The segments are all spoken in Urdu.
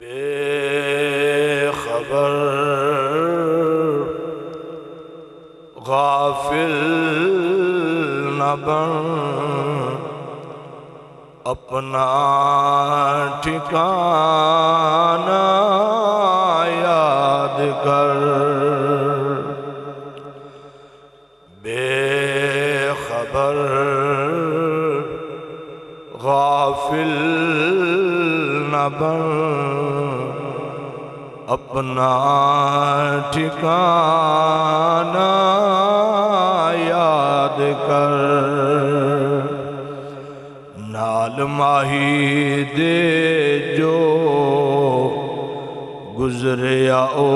بے خبر غافل نہ بن، اپنا ٹھکانہ یاد کر۔ بے خبر غافل نہ بن، اپنا ٹھکانہ یاد کر۔ نال ماہی دے جو گزریا او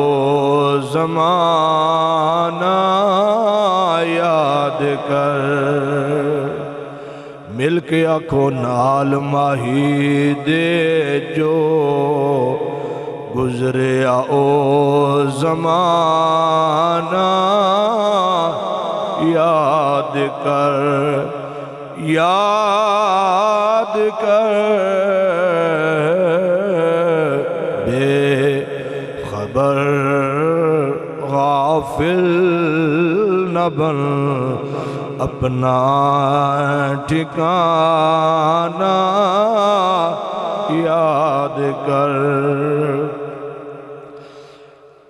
زمانہ یاد کر۔ مل کے آکھو نال ماہی دے جو گزریا او زمانہ یاد کر، یاد کر۔ بے خبر غافل نہ بن، اپنا ٹھکانہ یاد کر۔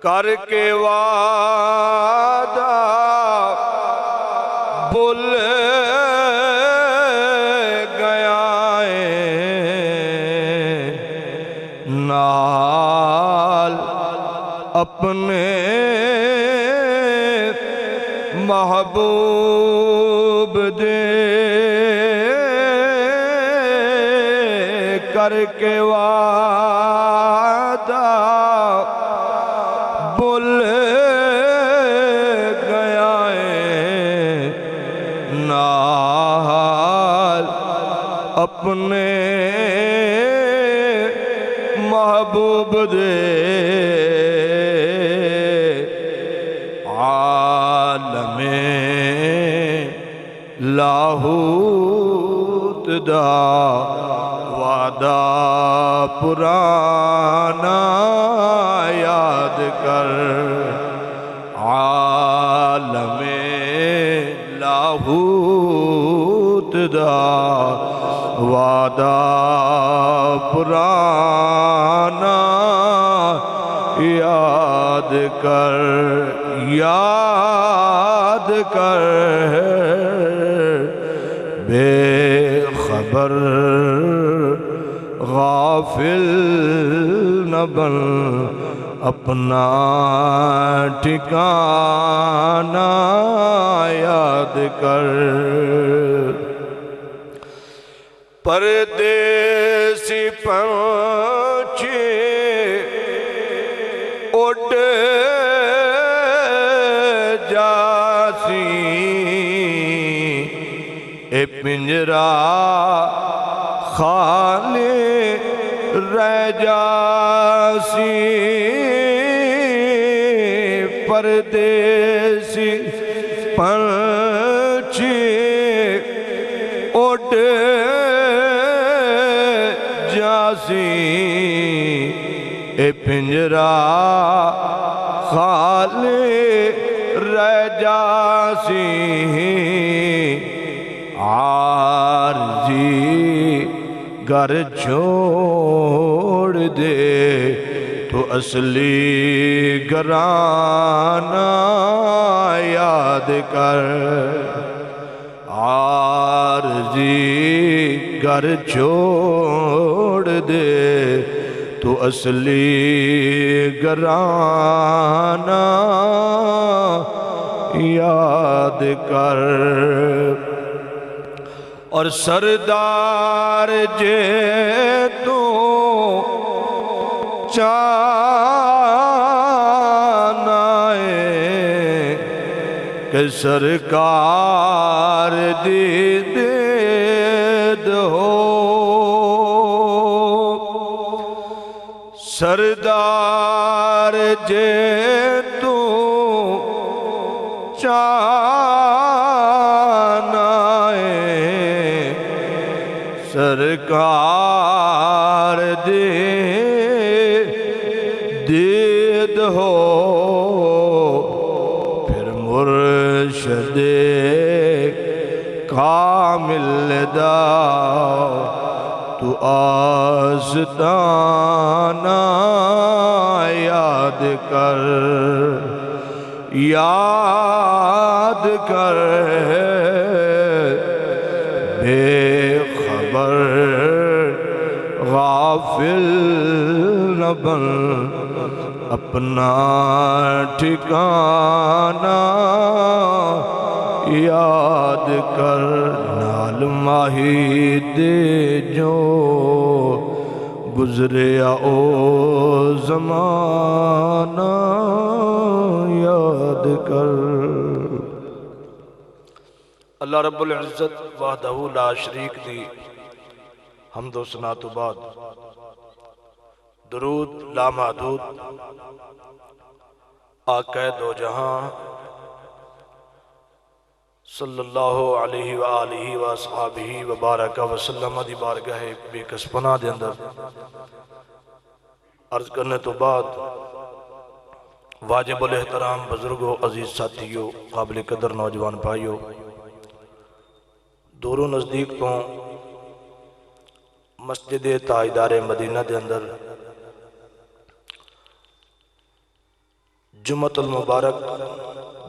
کر کے وعدہ بھول گیا ہے، نال اپنے محبوب دے۔ کر کے وعدہ بھول گیا ہے، نال اپنے محبوب دے۔ عالم لاہوت دا وعدہ پرانا یاد کر۔ عالم لاہوت دا وعدہ پرانا یاد کر، یاد کر۔ بے خبر غافل نہ بن، اپنا ٹھکانہ یاد کر۔ پردیسی پنچھی اڑ جاسی، اے پنجرا خالی رہ جاسی۔ پردیسی پنچھی اڑ جاسی، اے پنجرا خالی رہ جاسی۔ عارضی گھر چھوڑ دے تو اصلی گھرانہ یاد کر۔ عارضی گھر چھوڑ دے تو اصلی گھرانہ یاد کر۔ اور سردار جے تو چاہنا ہے کہ سرکار دی دید ہو۔ سردار جے تو چاہنا ہے سرکار دے دید ہو پھر مرشد کامل دا تو آستانہ یاد کر بے خبر غافل نہ بن اپنا ٹھکانہ یاد کر نال ماہی دے جو گزریا او زمانہ یاد کر۔ اللہ رب العزت وحدہ لا شریک دی حمد و ثنا تو بعد درود لامحدود آقا دو جہاں صلی اللہ علیہ وآلہ وآصحابہ وبارک وسلم دی بارگاہ بے کس پناہ دے اندر عرض کرنے تو بعد واجب الاحترام بزرگوں، عزیز ساتھیوں، قابل قدر نوجوان بھائیوں، دور و نزدیک تو مسجد تاجدار مدینہ دے اندر جمعۃ المبارک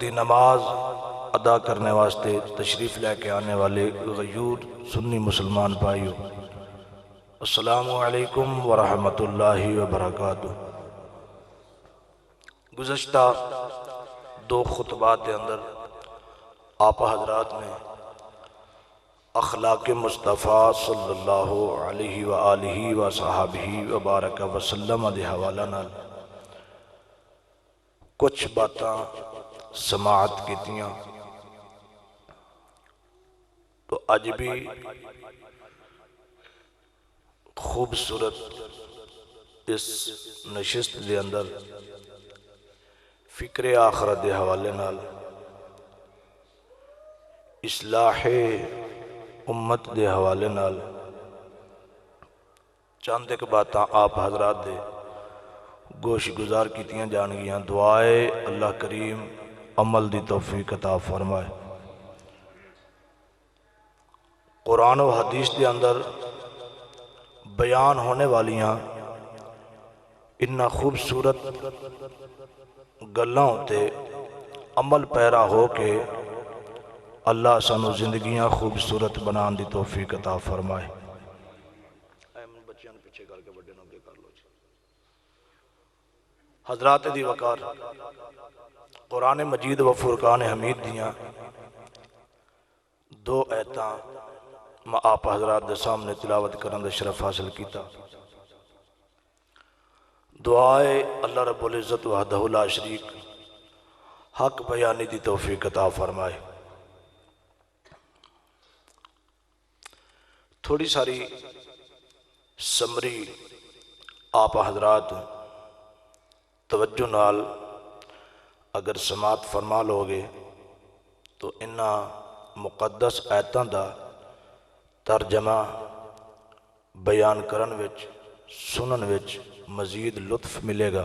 دی نماز ادا کرنے واسطے تشریف لے کے آنے والے غیور سنی مسلمان بھائیوں، السلام علیکم ورحمۃ اللہ وبرکاتہ۔ گزشتہ دو خطبات کے اندر آپ حضرات نے اخلاق مصطفیٰ صلی اللہ علیہ وآلہ وصحابہ وبارک وسلم دے حوالہ نال کچھ باتاں سماعت کیتیاں، تو اج بھی خوبصورت اس نشست دے اندر فکر آخرت دے حوالے نال اصلاح امت دے حوالے نال چند ایک باتاں آپ حضرات دے گوش گزار کیتیاں جان گیاں۔ دعائے اللہ کریم عمل دی توفیق عطا فرمائے۔ قرآن و حدیث دے اندر بیان ہونے والیاں انہا خوبصورت گلاں ہوتے عمل پیرا ہو کے اللہ سانو زندگیاں خوبصورت بنان دی توفیق عطا فرمائے۔ حضرات دی وقار قرآن مجید و فرقان حمید دیاں دو ایتاں میں آپ حضرات دے سامنے تلاوت کرن دے شرف حاصل کیتا۔ دعائے اللہ رب العزت وحدہ لا شریک حق بیانی دی توفیق عطا فرمائے۔ تھوڑی ساری سمری آپ حضرات توجہ نال اگر سماعت فرما لوگے تو انہا مقدس آیتاں دا ترجمہ بیان کرن وچ سنن وچ مزید لطف ملے گا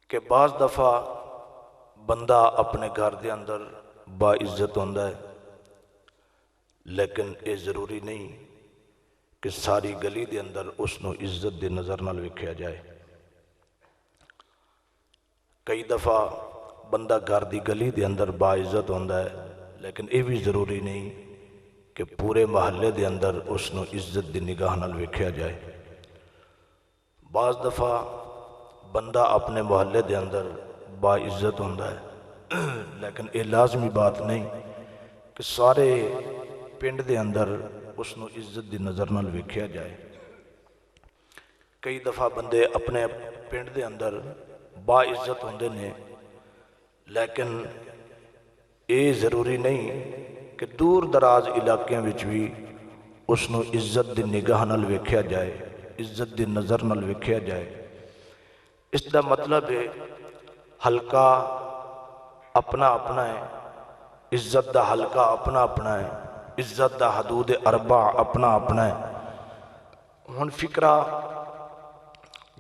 کہ بعض دفعہ بندہ اپنے گھر دے اندر باعزت ہوندہ ہے، لیکن یہ ضروری نہیں کہ ساری گلی دے اندر اس نو عزت دے نظر نال وکھیا جائے۔ کئی دفعہ بندہ گھر دی گلی دے اندر باعزت ہوندہ ہے، لیکن یہ بھی ضروری نہیں کہ پورے محلے دے اندر اس نو عزت دی نگاہ نال وکھیا جائے۔ بعض دفعہ بندہ اپنے محلے دے اندر باعزت ہوندہ ہے، لیکن یہ لازمی بات نہیں کہ سارے پنڈ دے اندر اس نو عزت دی نظر نال وکھیا جائے۔ کئی دفعہ بندے اپنے پنڈ دے اندر باعزت ہوندے نے، لیکن یہ ضروری نہیں کہ دور دراز علاقے وچ بھی اس نو عزت دی نگاہ نال وکھیا جائے، عزت دی نظر نال وکھیا جائے۔ اس دا مطلب ہے حلقہ اپنا اپنا ہے، عزت دا حلقہ اپنا اپنا ہے، عزت دا حدود اربع اپنا اپنا ہے۔ ہن فکرہ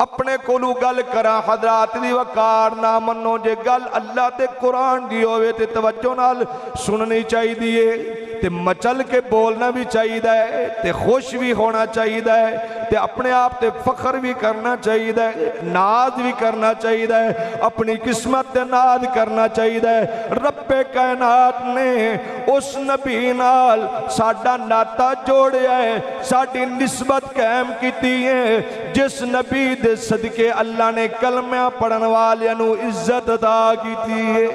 اپنے کولو گل کرا حضرات دی وقار نہ منو جے گل اللہ تے قرآن دی ہوئے تے توجہ نال سننی چاہی دیئے تے مچل کے بولنا بھی چاہی دے تے خوش بھی ہونا چاہی دے تے اپنے آپ تے فخر بھی کرنا چاہی دے ناز بھی کرنا چاہی دے اپنی قسمت تے ناز کرنا چاہی دے رب کائنات نے اس نبی نال ساڈا ناتا جوڑیا ہے ساڈی نسبت قائم کیتی ہے جس نبی دے صدقے اللہ نے کلمہ پڑھن والے نو عزت عطا کیتی ہے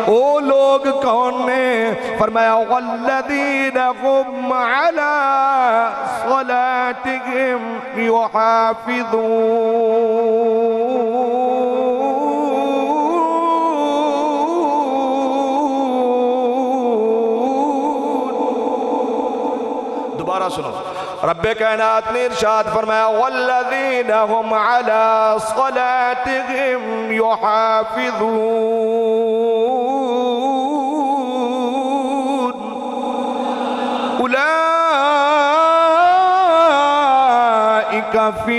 او لوگ کون نے فرمایا والذین هم علی صلاتهم یحافظون دوبارہ سنو رب کائنات نے ارشاد فرمایا والذین هم علی صلاتهم یحافظون اولئک فی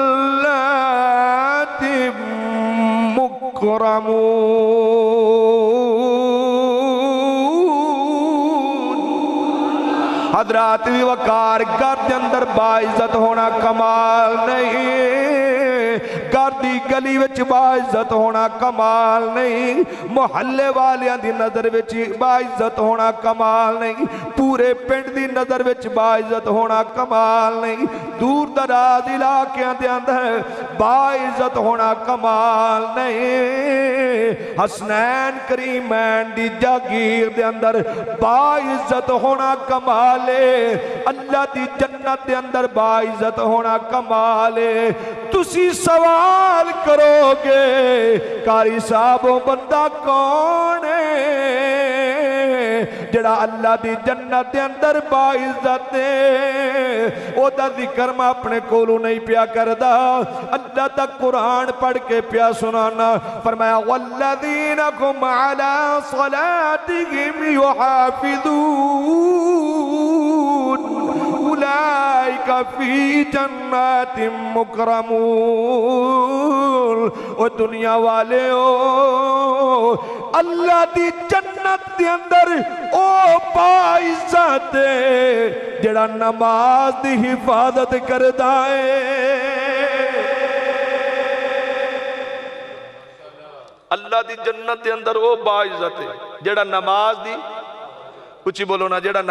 جنات مکرمون حضرات بھی وقار گھر کے اندر باعزت ہونا کمال نہیں گھر دی گلی وچ باعزت ہونا کمال نہیں محلے والیاں دی نظر وچ باعزت ہونا کمال نہیں پورے پنڈ دی نظر وچ باعزت ہونا کمال نہیں دور دراز علاقیاں دے اندر باعزت ہونا کمال نہیں حسنین کریمین دی جاگیر دے اندر باعزت ہونا کمال ہے اللہ دی جنت دے اندر باعزت ہونا کمال ہے تسی سوال کرو گے قاری صاحب وہ بندہ کون ہے جڑا اللہ دی جنت دے اندر باعزت ہے او دا ذکر میں اپنے کولو نہیں پیا کردا اللہ دا قرآن پڑھ کے پیا سنانا فرمایا والذین هم علی صلاتهم یحافظون اولئک فی جنات مکرمون او دنیا والے ہو اللہ دی جنت دے اندر او باعزت جڑا نماز دی حفاظت کردا ہے اللہ دی جنت دے اندر او باعزت ہے جڑا نماز دی کچھ ہی بولو نا جڑا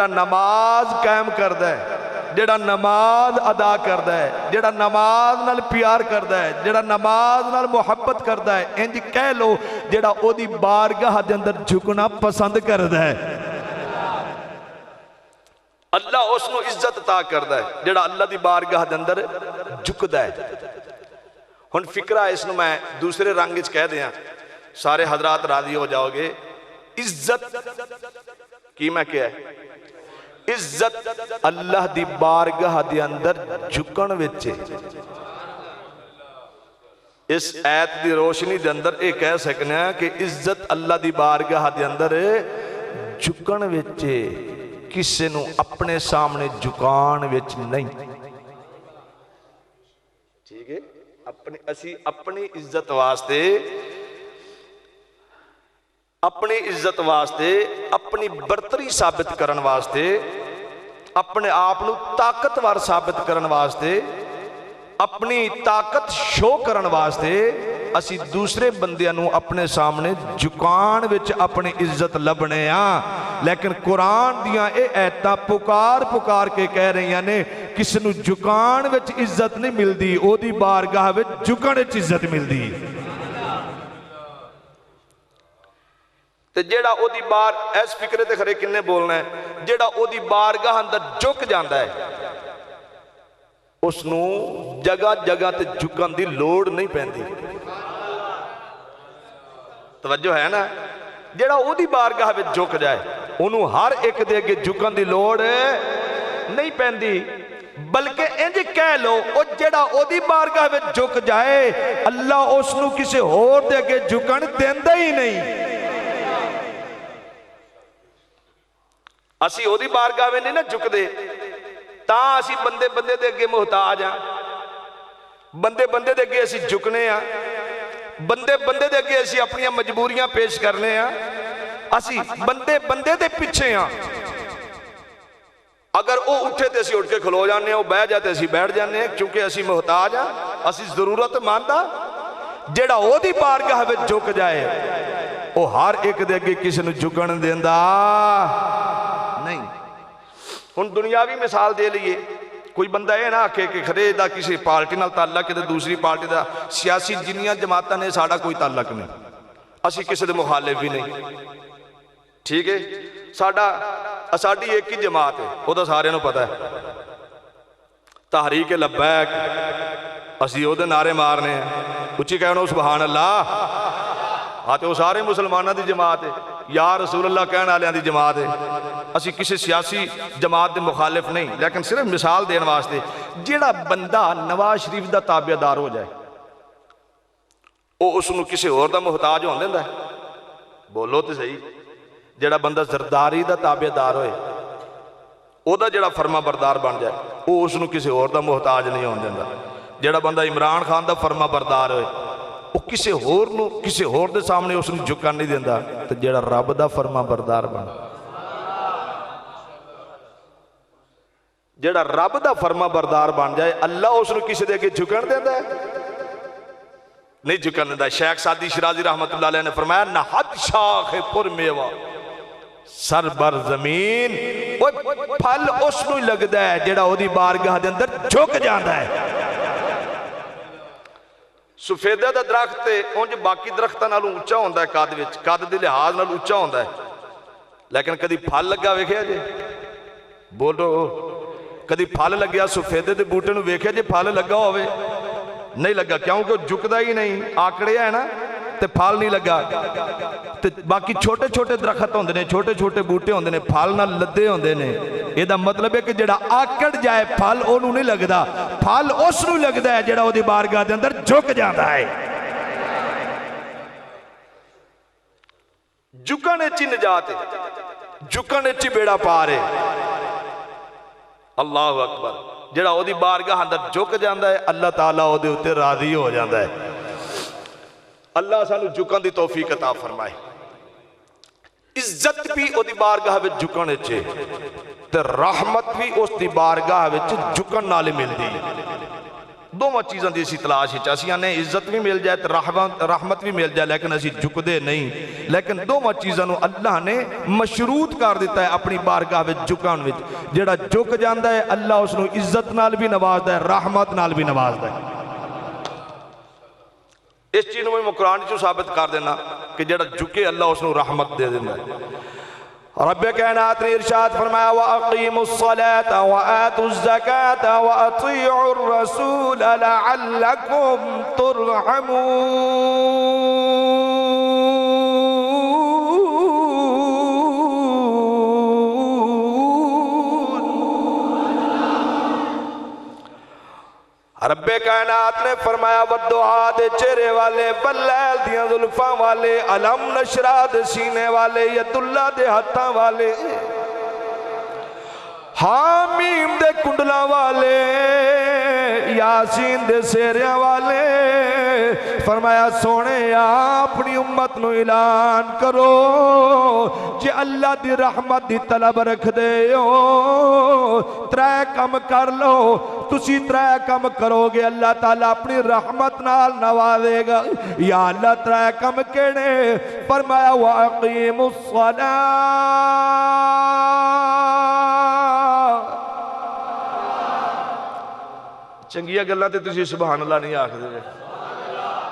نماز قائم کردا ہے جڑا نماز ادا کردا ہے جڑا نماز نال پیار کردا ہے جڑا نماز نال محبت کردا ہے انج کہہ لو جڑا او دی بارگاہ دے اندر جھکنا پسند کردا ہے اللہ اس نو عزت عطا کردا ہے جڑا اللہ دی بارگاہ دے اندر جھکدا ہے ہن فکرہ اس نو میں دوسرے رنگ وچ کہہ دیاں سارے حضرات راضی ہو جاؤ گے عزت کی میں کیا ہے عزت اللہ دی بارگاہ دی اندر جھکن وچے اس آیت دی روشنی دے اندر ایک کہہ سکنے ہیں کہ عزت اللہ دی بارگاہ دی اندر جھکن وچے کسے نو اپنے سامنے جھکان وچ نہیں ٹھیک ہے اپنی عزت واسطے اپنی برتری ثابت کرن واسطے اپنے آپ نو طاقتور ثابت کرن واسطے اپنی طاقت شو کرن واسطے اسی دوسرے بندیاں نو اپنے سامنے جھکان وچ اپنی عزت لبنے ہاں لیکن قرآن دیاں اے ایتاں پکار کے کہہ رہی ہیں نے کس نو جھکان وچ عزت نہیں ملدی او دی بارگاہ وچ جھکن وچ عزت ملدی تے جیڑا او دی بار ایس فکرے تے کھرے کنے بولنا ہے جیڑا او دی بارگاہ اندر جھک جاندا ہے اس نو جگہ جگہ تے جھکن دی لوڑ نہیں پیندی توجہ ہے نا جیڑا او دی بارگاہ وچ جھک جائے انہوں ہر ایک دے کے جھکن دی لوڑ نہیں پیندی بلکہ انج کہہ لو او جیڑا او دی بارگاہ وچ جھک جائے اللہ اس نو کسے اور دے کے جھکن دیندے ہی نہیں اسی او دی بارگاہ میں نہیں نہ جھک دے ਤਾਂ ਅਸੀਂ ਬੰਦੇ ਬੰਦੇ ਦੇ ਅੱਗੇ ਮੁਹਤਾਜ ਆ, ਬੰਦੇ ਬੰਦੇ ਦੇ ਅੱਗੇ ਅਸੀਂ ਝੁਕਨੇ ਆ, ਬੰਦੇ ਬੰਦੇ ਦੇ ਅੱਗੇ ਅਸੀਂ ਆਪਣੀਆਂ ਮਜਬੂਰੀਆਂ ਪੇਸ਼ ਕਰਨੇ ਆ, ਅਸੀਂ ਬੰਦੇ ਬੰਦੇ ਦੇ ਪਿੱਛੇ ਆ। ਅਗਰ ਉਹ ਉੱਠੇ ਤੇ ਅਸੀਂ ਉੱਠ ਕੇ ਖਲੋ ਜਾਂਦੇ ਆ, ਉਹ ਬਹਿ ਜਾ ਤੇ ਅਸੀਂ ਬੈਠ ਜਾਂਦੇ ਆ, ਕਿਉਂਕਿ ਅਸੀਂ ਮੁਹਤਾਜ ਆ, ਅਸੀਂ ਜ਼ਰੂਰਤਮੰਦ ਆ। ਜਿਹੜਾ ਉਹਦੀ ਬਾਰਗਾਹ ਵਿੱਚ ਝੁਕ ਜਾਏ ਉਹ ਹਰ ਇੱਕ ਦੇ ਅੱਗੇ ਕਿਸੇ ਨੂੰ ਝੁਕਣ ਦਿੰਦਾ ਨਹੀਂ। ਹੁਣ ਦੁਨਿਆਵੀ ਮਿਸਾਲ ਦੇ ਲਈਏ, ਕੋਈ ਬੰਦਾ ਇਹ ਨਾ ਆਖੇ ਕਿ ਖਰੇ ਦਾ ਕਿਸੇ ਪਾਰਟੀ ਨਾਲ ਤਾਲਕ ਹੈ ਤੇ ਦੂਸਰੀ ਪਾਰਟੀ ਦਾ, ਸਿਆਸੀ ਜਿੰਨੀਆਂ ਜਮਾਤਾਂ ਨੇ ਸਾਡਾ ਕੋਈ ਤਾਲਕ ਨਹੀਂ, ਅਸੀਂ ਕਿਸੇ ਦੇ ਮੁਖਾਲਿਫ ਵੀ ਨਹੀਂ, ਠੀਕ ਹੈ। ਸਾਡੀ ਇੱਕ ਹੀ ਜਮਾਤ ਹੈ, ਉਹਦਾ ਸਾਰਿਆਂ ਨੂੰ ਪਤਾ ਹੈ, ਤਹਰੀਕ ਲੱਬੈਕ, ਅਸੀਂ ਉਹਦੇ ਨਾਰੇ ਮਾਰਨੇ ਆ, ਉੱਚੀ ਕਹਿਣਾ ਸੁਭਾਨ ਅੱਲਾਹ। ਹਾਂ ਤੇ ਉਹ ਸਾਰੇ ਮੁਸਲਮਾਨਾਂ ਦੀ ਜਮਾਤ ਹੈ, یا رسول اللہ کہنے والوں کی جماعت ہے، اسی کسی سیاسی جماعت کے مخالف نہیں، لیکن صرف مثال دین واسطے جیڑا بندہ نواز شریف دا تابع دار ہو جائے وہ اس کو کسی اور دا محتاج ہون دیندا ہے؟ بولو تو صحیح۔ جیڑا بندہ زرداری دا تابع دار ہوئے او دا جیڑا فرما بردار بن جائے وہ اس کو کسی اور دا محتاج نہیں ہون دیندا۔ جیڑا بندہ عمران خان دا فرما بردار ہوئے وہ کسی ہور دے سامنے اس نے جھکا نہیں دیندہ، تو جیڑا رب دا فرما بردار بن، جیڑا رب دا فرما بردار بن جائے اللہ اس نے کسی دے کے جھکن دیندہ ہے؟ نہیں جھکن دیندہ۔ شیخ سعدی شرازی رحمت اللہ علیہ نے فرمایا نہت شاخ پر میوہ سر بر زمین، وہ پھل اس نے لگدا ہے جیڑا وہ دی بارگاہ دے اندر جھک جاندہ ہے۔ سفیدہ دا درخت انج باقی درختہ نالوں اونچا ہوندہ ہے، قد دے لحاظ نال اونچا ہوندہ ہے، لیکن کدی پھل لگا ویکھیا جے؟ بولو کدی پھل لگیا سفیدے دے بوٹے نو ویکھیا جے پھل لگا ہوئے؟ نہیں لگا، کیونکہ جھکدا ہی نہیں، آکڑے ہے نا تے پھل نہیں لگا۔ تے باقی چھوٹے چھوٹے درخت ہوندے نے، چھوٹے چھوٹے بوٹے ہوندے نے، پھل نال لدے ہوندے نے، یہ دا مطلب ہے کہ جڑا آکڑ جائے پھل انہوں نہیں لگدا، پھل اس نو لگدا ہے جڑا وہ دی بارگاہ دے اندر جھک جاندا ہے۔ جھکن اچھی نجات ہے، جھکن اچھی بیڑا پارے۔ اللہ اکبر۔ جڑا وہ دی بارگاہ اندر جھک جاندا ہے اللہ تعالیٰ وہ دے اتے راضی ہو جاندا ہے۔ اللہ سانو جھکن دی توفیق عطا فرمائے۔ عزت بھی او دی بارگاہ وچ جھکن اچھے تے رحمت بھی اس دی بارگاہ وچ جھکن نالے مل دی۔ دو چیزاں دی اسی تلاش ہے، اسی نے عزت بھی مل جائے تے رحمت بھی مل جائے، لیکن اسی جھکدے نہیں۔ لیکن دو چیزاں نو اللہ نے مشروط کر دیتا ہے اپنی بارگاہ وچ جھکن وچ۔ جڑا جھک جاندا ہے اللہ اس نو عزت نال بھی نوازدا ہے، رحمت نال بھی نوازدا ہے۔ اس چیز میں قرآن جو ثابت کر دینا کہ جڑا جھکے اللہ اس نے رحمت دے دینا ہے۔ رب کائنات نے ارشاد فرمایا وَأَقِيمُوا الصَّلَاةَ وَآتُوا الزَّكَاةَ وَأَطِيعُوا الرَّسُولَ لَعَلَّكُمْ تُرْحَمُونَ۔ رب کائنات نے فرمایا وَالدُّعَا دے چہرے والے، بَاللَّيْلِ دیاں ظلفاں والے، علم نشرہ دے سینے والے، ید اللہ دے ہتھاں والے، حامیم دے کنڈلاں والے، یاسین دے سیریاں والے، فرمایا سونے اپنی امت نو اعلان کرو جے اللہ دی رحمت دی طلب رکھ دے ہو ترے کم کر لو، تسی ترے کم کرو گے اللہ تعالیٰ اپنی رحمت نال نوازے گا۔ یا اللہ ترے کم کیڑے؟ فرمایا وَأَقِيمُوا الصَّلَاةَ۔ چنگیاں گلاں تے تسی سبحان اللہ نہیں آکھ دے،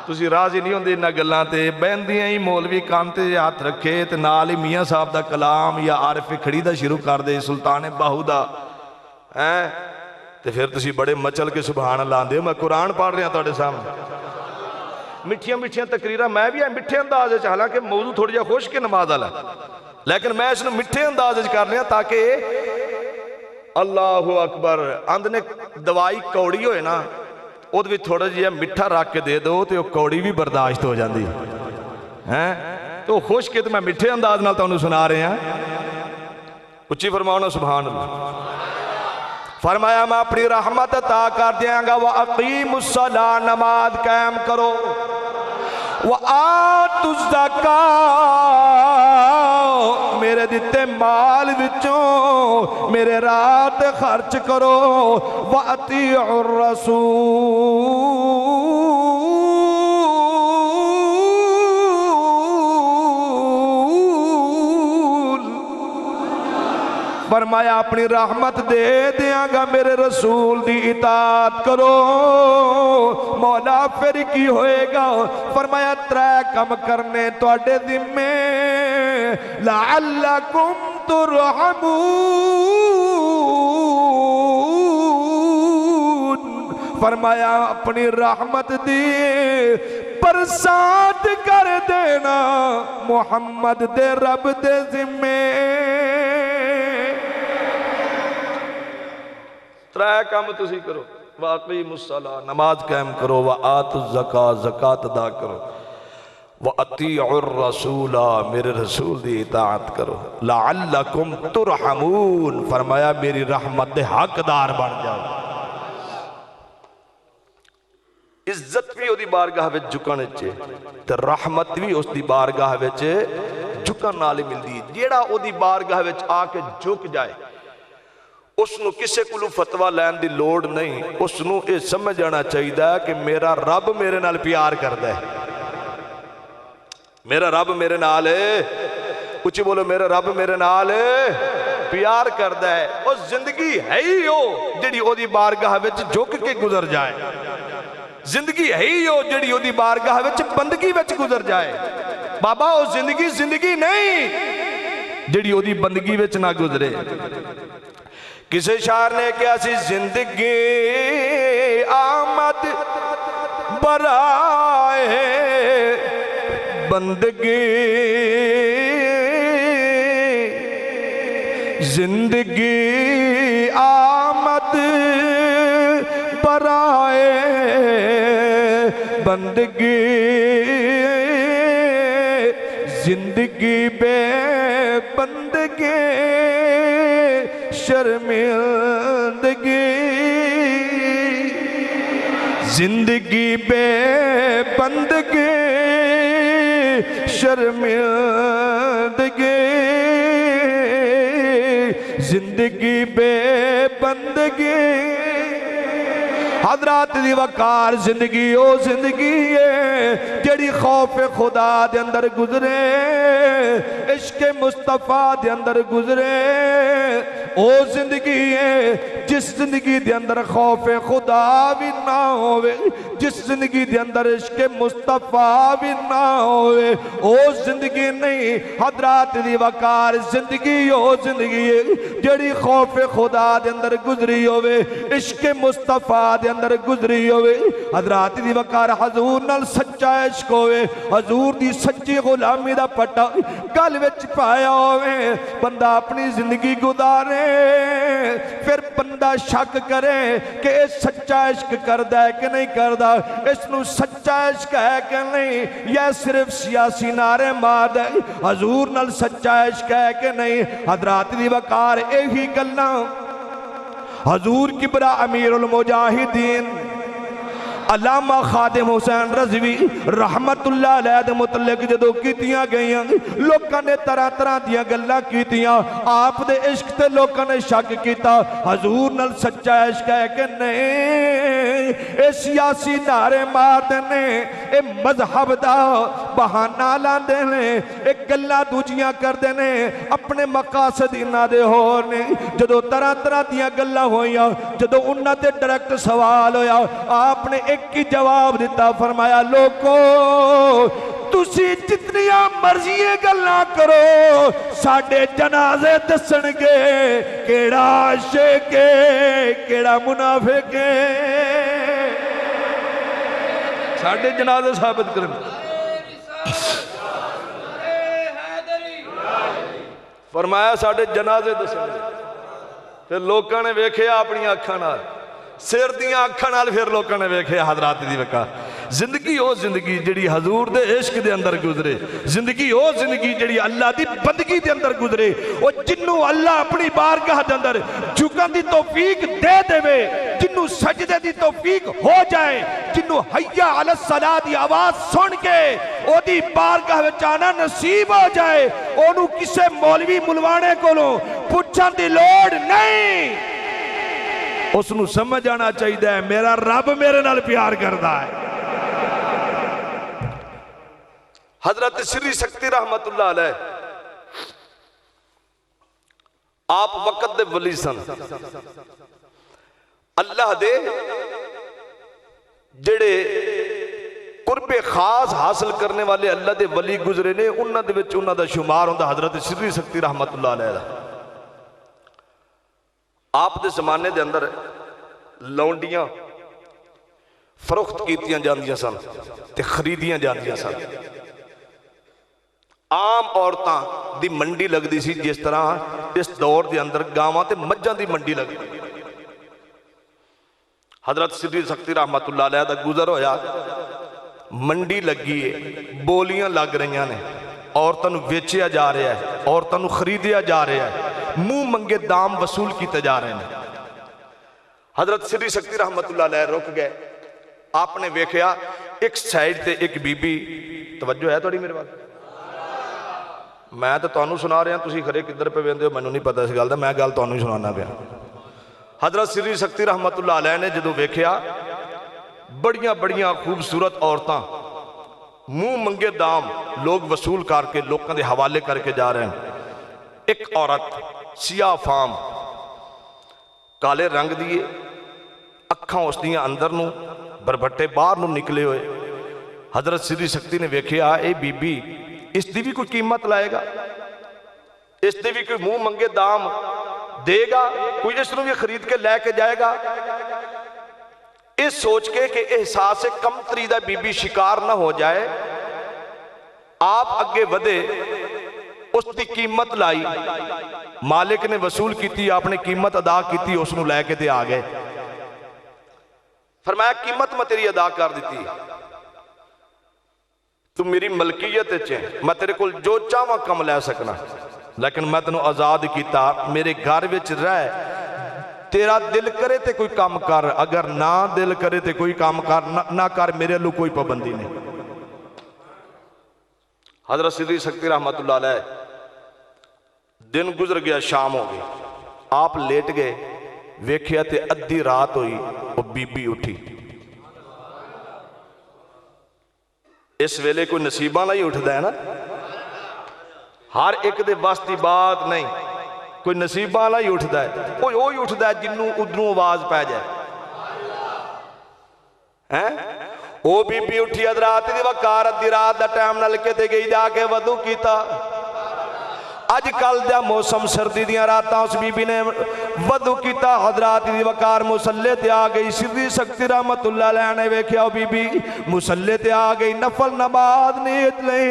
تسی راضی نہیں ہوندے انہاں گلاں تے، بہندیاں ہی مولوی کان تے ہاتھ رکھے تے نال ہی میاں صاحب دا کلام یا عارف کھڑی دا شروع کر دے، سلطان باہو دا تے پھر تسی بڑے مچل کے سبحان اللہ آندے۔ میں قرآن پڑھ رہا تواڈے سامنے، مٹھیاں مٹھیاں تقریراں میں بھی مٹھے انداز وچ، حالانکہ موضوع تھوڑا جہا خوش کے نماز والا، لیکن میں اس نو مٹھے انداز وچ کر رہا تاکہ اللہ اکبر اندنے دوائی کوڑی ہوئے نا وہ بھی تھوڑا جہا مٹھا رکھ کے دے دو تو وہ کوڑی بھی برداشت ہو جاندی ہے۔ تو خوش کے تو میں مٹھے انداز نال تانوں سنا رہے ہیں، اچھی فرماؤ نا سبحان اللہ۔ فرمایا میں اپنی رحمت عطا کر دیاں گا وَأَقِيمُ الصَّلَاةَ نماز قائم کرو وَآتُوا الزَّكَاةَ میرے دیتے مال وچوں میرے رات خرچ کرو وَأَطِيعُوا الرَّسُولَ فرمایا اپنی رحمت دے دیاں گا میرے رسول دی اطاعت کرو مولا پھر کی ہوئے گا فرمایا 3 کم کرنے تواڈے ذمے لعلکم ترحمون فرمایا اپنی رحمت دی برسات کر دینا محمد دے رب دے ذمے 3 کام تسی کرو وَأَقِيمُوا الصَّلَاةَ نماز قائم کرو وَآتُوا الزَّكَاةَ زکات ادا کرو وَأَطِيعُوا الرَّسُولَ میرے رسول دی اطاعت کرو لَعَلَّكُمْ تُرْحَمُونَ فرمایا میری رحمت دے حقدار بن جاؤ عزت بھی دی بارگاہ وچ جھکن چے تے رحمت بھی اس دی بارگاہ وچ جھکن نال ملدی جیڑا او دی بارگاہ وچ آ کے جھک جائے اس نو کسے کلو فتوہ لین دی لوڑ نہیں اس نو یہ سمجھ جانا چاہیے کہ میرا رب میرے نال پیار کردا ہے میرا رب میرے نال کچھ بولو میرا رب میرے نال پیار کردا ہے اور زندگی ہے ہی ہو جڑی او دی بارگاہ وچ جھک کے گزر جائے زندگی ہے ہی ہو جڑی او دی بارگاہ وچ بندگی وچ گزر جائے بابا او زندگی نہیں جڑی او دی بندگی وچ نہ گزرے کسی شاعر نے کیا سی زندگی آمد برائے بندگی زندگی آمد برائے بندگی زندگی بے بندگی شرمندگی زندگی بے بندگی شرمندگی زندگی بے بندگی حضرات دی وقار زندگی او زندگی ہے جڑی خوف خدا دے اندر گزرے عشق مصطفیٰ دے اندر گزرے او زندگی ہے جس زندگی دے اندر خوف خدا بھی نہ ہوئے جس زندگی دے اندر عشق مصطفیٰ بھی نہ ہوئے او زندگی نہیں حضرات دی وقار زندگی او زندگی ہے جڑی خوف خدا دے اندر گزری ہوئے عشق مصطفیٰ دے اندر گزری ہوئے حضرات دی وقار حضور نال سچا عشق ہوئے حضور دی سچی غلامی دا پٹا گل وچ پایا ہوئے بندہ اپنی زندگی گزارے پھر بندہ شک کرے کہ اس سچا عشق کردہ ہے کہ نہیں کردہ اس نو سچا عشق ہے کہ نہیں یا صرف سیاسی نعرے مار ہے حضور نال سچا عشق ہے کہ نہیں حضرات دی وقار ایہی گلاں حضور کبرا امیر المجاہدین علامہ خادم حسین رضوی رحمت اللہ علیہ دے متعلق جدو کیتیاں گئیاں لوکاں نے طرح طرح دیاں گلاں کیتیاں آپ دے عشق تے لوکاں نے شک کیتا حضور نال سچا عشق ہے کہ نہیں اے سیاسی نعرے مار دینے اے مذہب دا بہانہ لاندے نے اے گلاں دوجیاں کر دینے اپنے مقاصد انہاں دے ہونے جدو طرح طرح دیاں گلاں ہویاں جدو انہاں تے ڈائریکٹ سوال ہویا آپ نے ایک کی جواب دیتا فرمایا لوگو تسی جتنیاں مرضیے گلاں کرو ساڑھے جنازے دسنگے کیڑا عاشق ہے کیڑا منافق ہے ساڑھے جنازے ثابت کرنے فرمایا ساڑھے جنازے دسنگے پھر لوگوں نے ویکھے اپنی آنکھاں نال سر دیاں آنکھاں نال پھر لوگوں نے ویکھے حضرات دی وقار زندگی وہ زندگی جڑی حضور دے عشق دے اندر گزرے، زندگی وہ زندگی جڑی اللہ دی بندگی دے اندر گزرے، وہ جنوں اللہ اپنی بارگاہ دے اندر جھکن دی توفیق دے دے، جنوں سجدے دی توفیق ہو جائے، جنوں حیا علی الصلاۃ دی آواز سن کے او دی بارگاہ وچ آنا نصیب ہو جائے، اونوں کسے مولوی ملوانے کولوں پوچھن دی لوڑ نہیں، اس نو سمجھ آنا چاہیے میرا رب میرے نال پیار کردا ہے۔ حضرت سری سکتی رحمت اللہ علیہ آپ وقت دے ولی سن، اللہ دے جڑے قرب خاص حاصل کرنے والے اللہ دے ولی گزرے نے، انہاں دے وچ انہاں دا شمار ہوندا حضرت سری سکتی رحمت اللہ علیہ دا۔ آپ دے زمانے دے اندر لونڈیاں فروخت کیتیاں جاندیاں سن تے خریدیاں جاندیاں سن۔ عام عورتاں دی منڈی لگ دی سی جس طرح اس دور دے اندر گاواں تے مجھاں دی منڈی لگ دی۔ حضرت سری سکتی رحمت اللہ علیہ دا گزر ہویا، منڈی لگی ہے، بولیاں لگ رہیاں نے، عورتاں نو ویچیا جا رہا ہے، عورتاں نو خریدیا جا رہا ہے، منہ منگے دام وصول کیتے جا رہے ہیں۔ حضرت سری سکتی رحمت اللہ علیہ رک گئے، آپ نے ویکھیا ایک سائیڈ تے ایک بی بی، توجہ ہے تھوڑی میرے بات، میں تو تانوں سنا رہا ہوں، تسی کھڑے کدھر پہ ویندے ہو مینوں نہیں پتہ اس گل دا، میں گل تانوں ہی سنانا پیا۔ حضرت سری سکتی رحمت اللہ علیہ نے جدوں ویکھیا بڑیاں بڑیاں خوبصورت عورتاں منہ منگے دام لوگ وصول کر کے لوگوں دے حوالے کر کے جا رہے ہیں، ایک عورت سیاہ فام کالے رنگ دیے، اکھاں اس دیاں اندر نو بربٹے باہر نو نکلے ہوئے۔ حضرت سری سکتی نے ویکھیا اے بی بی اس دی بھی کوئی قیمت لائے گا، اس دی بھی کوئی منہ منگے دام دے گا، کوئی اس نو بھی خرید کے لے کے جائے گا۔ اس سوچ کے کہ احساس کمتری دا بی بی شکار نہ ہو جائے، آپ اگے ودے، اس دی قیمت لائی، مالک نے وصول کیتی، آپ نے قیمت ادا کیتی، اس نو لے کے دے آگئے۔ فرمایا قیمت میں تیری ادا کر دیتی، تو میری ملکیت چیں، میں تیرے کل جو چاہواں کم لے سکنا، لیکن میں تنوں آزاد کیتا، میرے گھر وچ رہ، تیرا دل کرے تے کوئی کام کر، اگر نہ دل کرے تے کوئی کام کر نہ کر، میرے لو کوئی پابندی نہیں۔ حضرت سری سکتی رحمت اللہ علیہ دن گزر گیا، شام ہو گئی، آپ لیٹ گئے، ویکھیا تے ادھی رات ہوئی، وہ بی بی اٹھی۔ اس ویلے کوئی نصیبہ نہیں اٹھتا ہے نا، ہر ایک دے بس دی بات نہیں، کوئی نصیبہ والا ہی اٹھتا ہے، کوئی وہی اٹھتا ہے جنوں ادھروں آواز پہ جائے۔ وہ بی بی اٹھی حضرات دی وقار ادھی رات دا ٹائم نلکے تے گئی جا کے وضو کیتا۔ اج کل دا موسم سردی دیاں راتاں اس بی بی نے وضو کیتا، حضرات دی وقار مسلے تے آ گئی۔ سری سکتی رحمت اللہ علیہ نے ویکھیا بی بی مسلے تے آ گئی، نفل نماز نیت لے،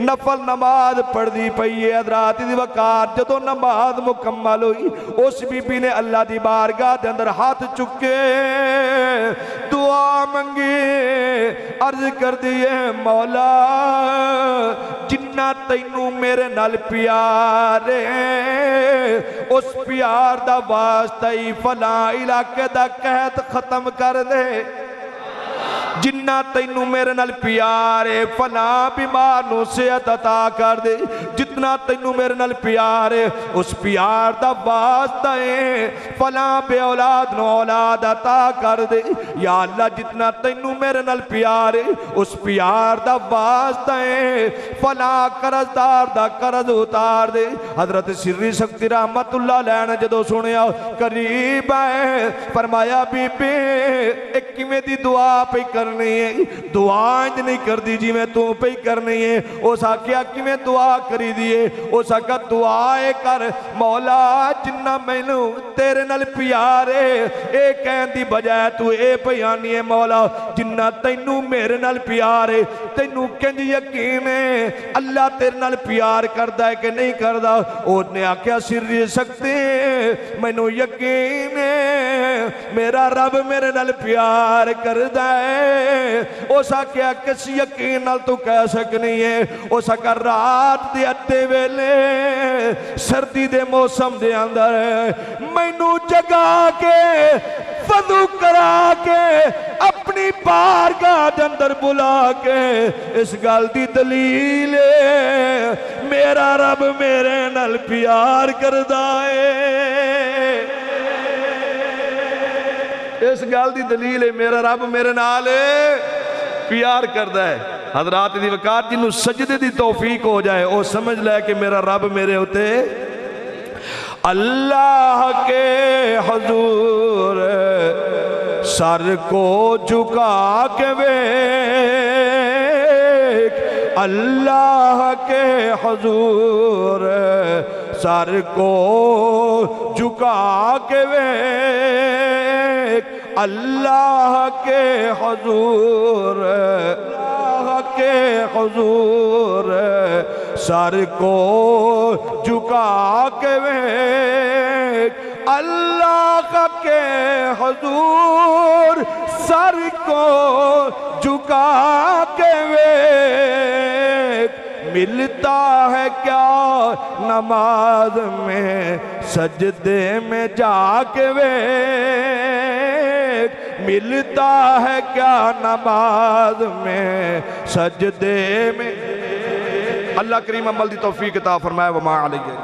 نفل نماز پڑھ دی پئی ہے۔ حضرات دی وقار جدوں نماز مکمل ہوئی، اس بی بی نے اللہ دی بارگاہ دے اندر ہاتھ چکے دعا منگی، عرض کر دیے مولا جنہ تینوں میرے نال پیارے اس پیار دا واسطہ ہی فلاں علاقے دا قحط ختم کر دے، جنہ تینوں میرے نال پیارے فلاں بیمار نو صحت عطا کر دے، جتنا تینوں میرے نال پیارے اس پیار دا واسطہ ہے فلاں بے اولاد نو اولاد عطا کر دے۔ یا اللہ جتنا تینوں میرے نال پیارے اس پیار دا واسطہ ہے فلاں قرضدار دا قرض اتار دے۔ حضرت سری سکتی رحمت اللہ علیہ نے جدو سنیا قریب آئے، فرمایا بی بی ایک کیویں دی دعا پہ کرنی ہے، دعا انج نہیں کر دی جی میں تو پہ کرنی ہے۔ اس آکھیا کیویں دعا کری دی دیئے اس آقا دعائے کر مولا جنہ مینوں تیرے نال پیارے اے کہن دی بجائے تو اے بیانی ہے مولا جنہ تینوں میرے نال پیارے تینوں کنج یقین ہے اللہ تیرے نال پیار کردہ ہے کہ نہیں کردہ اوہ نے آکیا سر سکتے مینوں یقین ہے میرا رب میرے نال پیار کردہ ہے اس آکیا کس یقین نال تو کہہ سکنی ہے اس آکا رات دے اٹھے ویلے سردی دے موسم دے اندر مینوں جگا کے وضو کرا کے اپنی بارگاہ دے اندر بلا کے اس گل دی دلیل ہے میرا رب میرے نال پیار کردہ ہے اس گل دی دلیل ہے میرا رب میرے نال پیار کردہ ہے حضرات دی وقات جنہوں سجدے دی توفیق ہو جائے وہ سمجھ لے کہ میرا رب میرے ہوتے اللہ کے حضور سر کو جھکا کے ویک اللہ کے حضور سر کو جھکا کے ویک اللہ کے حضور کے حضور سر کو جھکا کے ویک اللہ کے حضور سر کو جھکا کے ویک ملتا ہے کیا نماز میں سجدے میں جا کے ویک ملتا ہے کیا نماز میں سجدے میں اللہ کریم عمل دی توفیق عطا فرمائے وما علیہ